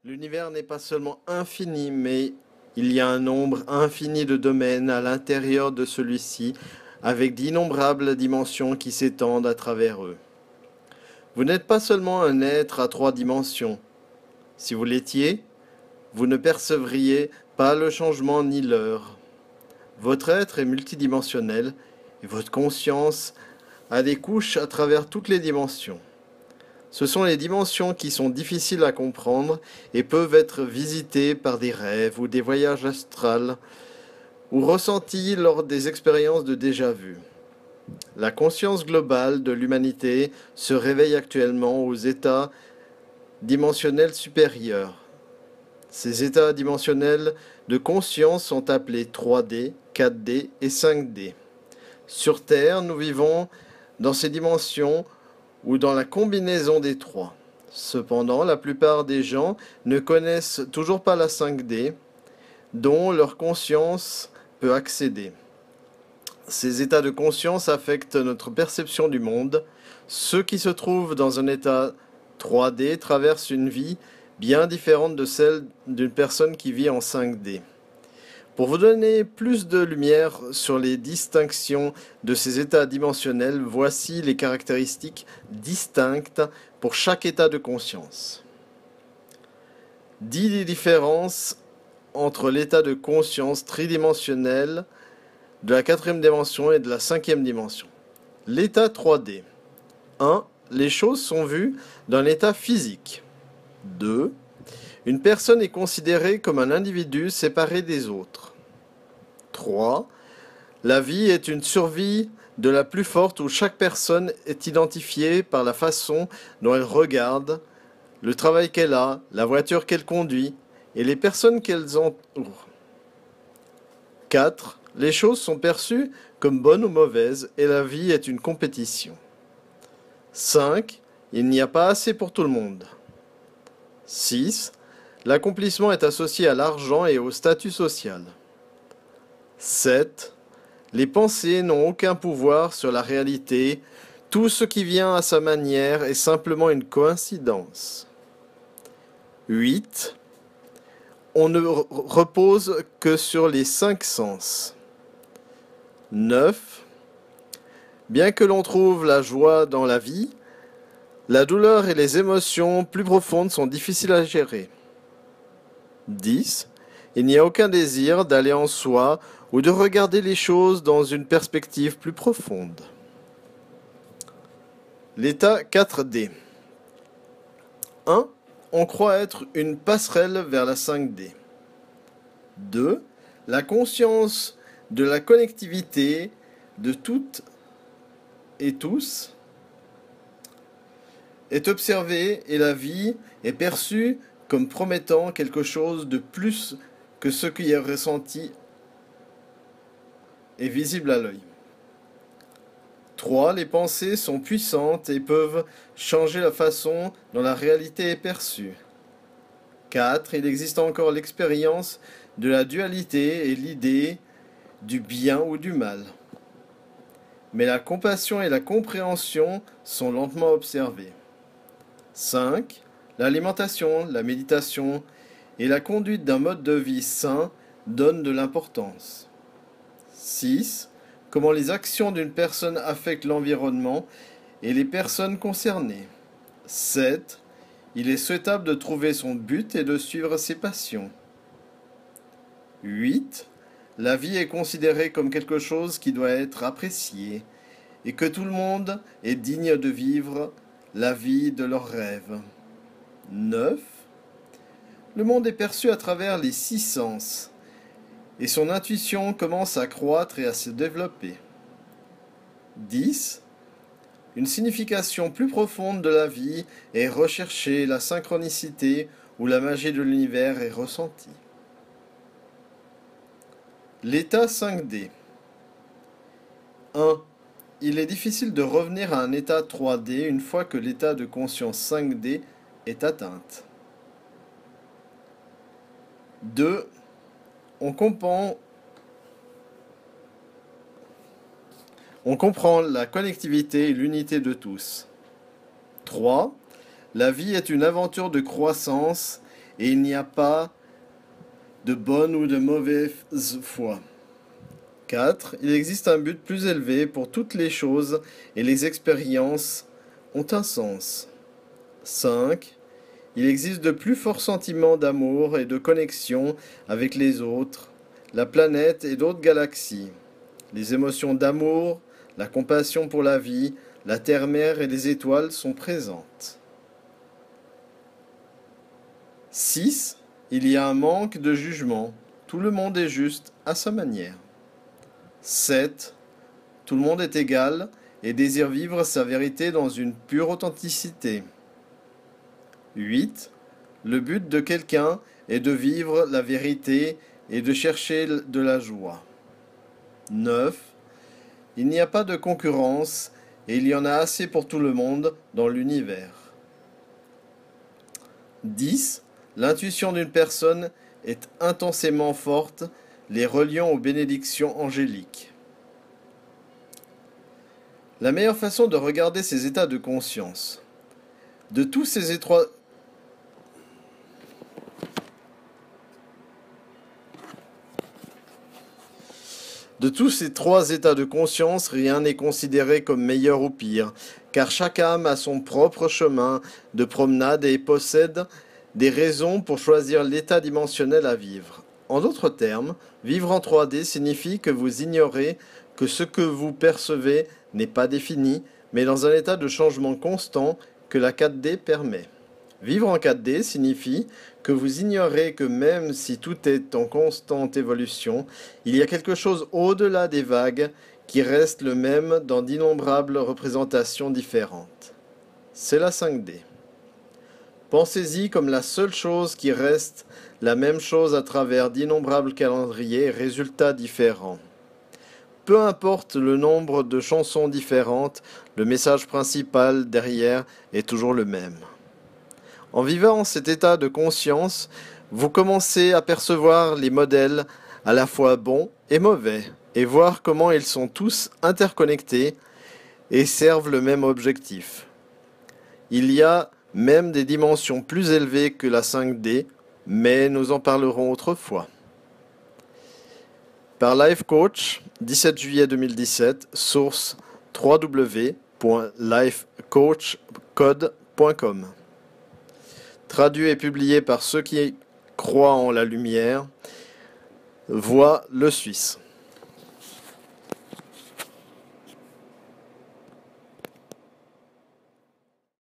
L'univers n'est pas seulement infini, mais il y a un nombre infini de domaines à l'intérieur de celui-ci, avec d'innombrables dimensions qui s'étendent à travers eux. Vous n'êtes pas seulement un être à trois dimensions. Si vous l'étiez, vous ne percevriez pas le changement ni l'heure. Votre être est multidimensionnel et votre conscience a des couches à travers toutes les dimensions. Ce sont les dimensions qui sont difficiles à comprendre et peuvent être visitées par des rêves ou des voyages astrales ou ressenties lors des expériences de déjà-vu. La conscience globale de l'humanité se réveille actuellement aux états dimensionnels supérieurs. Ces états dimensionnels de conscience sont appelés 3D, 4D et 5D. Sur Terre, nous vivons dans ces dimensions ou dans la combinaison des trois. Cependant, la plupart des gens ne connaissent toujours pas la 5D, dont leur conscience peut accéder. Ces états de conscience affectent notre perception du monde. Ceux qui se trouvent dans un état 3D traversent une vie bien différente de celle d'une personne qui vit en 5D. Pour vous donner plus de lumière sur les distinctions de ces états dimensionnels, voici les caractéristiques distinctes pour chaque état de conscience. 10 différences entre l'état de conscience tridimensionnel de la quatrième dimension et de la cinquième dimension. L'état 3D. 1. Les choses sont vues dans l'état physique. 2. Une personne est considérée comme un individu séparé des autres. 3. La vie est une survie de la plus forte où chaque personne est identifiée par la façon dont elle regarde, le travail qu'elle a, la voiture qu'elle conduit et les personnes qu'elles entourent. 4. Les choses sont perçues comme bonnes ou mauvaises et la vie est une compétition. 5. Il n'y a pas assez pour tout le monde. 6. L'accomplissement est associé à l'argent et au statut social. 7. Les pensées n'ont aucun pouvoir sur la réalité. Tout ce qui vient à sa manière est simplement une coïncidence. 8. On ne repose que sur les 5 sens. 9. Bien que l'on trouve la joie dans la vie, la douleur et les émotions plus profondes sont difficiles à gérer. 10. Il n'y a aucun désir d'aller en soi ou de regarder les choses dans une perspective plus profonde. L'état 4D. 1. On croit être une passerelle vers la 5D. 2. La conscience de la connectivité de toutes et tous est observée et la vie est perçue comme promettant quelque chose de plus que ce qui est ressenti et visible à l'œil. 3. Les pensées sont puissantes et peuvent changer la façon dont la réalité est perçue. 4. Il existe encore l'expérience de la dualité et l'idée du bien ou du mal. Mais la compassion et la compréhension sont lentement observées. 5. L'alimentation, la méditation et la conduite d'un mode de vie sain donnent de l'importance. 6. Comment les actions d'une personne affectent l'environnement et les personnes concernées. 7. Il est souhaitable de trouver son but et de suivre ses passions. 8. La vie est considérée comme quelque chose qui doit être apprécié et que tout le monde est digne de vivre la vie de leurs rêves. 9. Le monde est perçu à travers les 6 sens et son intuition commence à croître et à se développer. 10. Une signification plus profonde de la vie est recherchée, la synchronicité ou la magie de l'univers est ressentie. L'état 5D. 1. Il est difficile de revenir à un état 3D une fois que l'état de conscience 5D est atteint. 2. On comprend la connectivité et l'unité de tous. 3. La vie est une aventure de croissance et il n'y a pas de bonne ou de mauvaise foi. 4. Il existe un but plus élevé pour toutes les choses et les expériences ont un sens. 5. Il existe de plus forts sentiments d'amour et de connexion avec les autres, la planète et d'autres galaxies. Les émotions d'amour, la compassion pour la vie, la terre-mère et les étoiles sont présentes. 6. Il y a un manque de jugement. Tout le monde est juste à sa manière. 7. Tout le monde est égal et désire vivre sa vérité dans une pure authenticité. 8. Le but de quelqu'un est de vivre la vérité et de chercher de la joie. 9. Il n'y a pas de concurrence et il y en a assez pour tout le monde dans l'univers. 10. L'intuition d'une personne est intensément forte, les reliant aux bénédictions angéliques. La meilleure façon de regarder ces états de conscience. De tous ces trois états de conscience, rien n'est considéré comme meilleur ou pire, car chaque âme a son propre chemin de promenade et possède des raisons pour choisir l'état dimensionnel à vivre. En d'autres termes, vivre en 3D signifie que vous ignorez que ce que vous percevez n'est pas défini, mais dans un état de changement constant que la 4D permet. Vivre en 4D signifie que vous ignorez que même si tout est en constante évolution, il y a quelque chose au-delà des vagues qui reste le même dans d'innombrables représentations différentes. C'est la 5D. Pensez-y comme la seule chose qui reste la même chose à travers d'innombrables calendriers et résultats différents. Peu importe le nombre de chansons différentes, le message principal derrière est toujours le même. En vivant cet état de conscience, vous commencez à percevoir les modèles à la fois bons et mauvais, et voir comment ils sont tous interconnectés et servent le même objectif. Il y a même des dimensions plus élevées que la 5D, mais nous en parlerons autrefois. Par Life Coach, 17 juillet 2017, source www.lifecoachcode.com. Traduit et publié par ceux qui croient en la lumière, Voix le Suisse.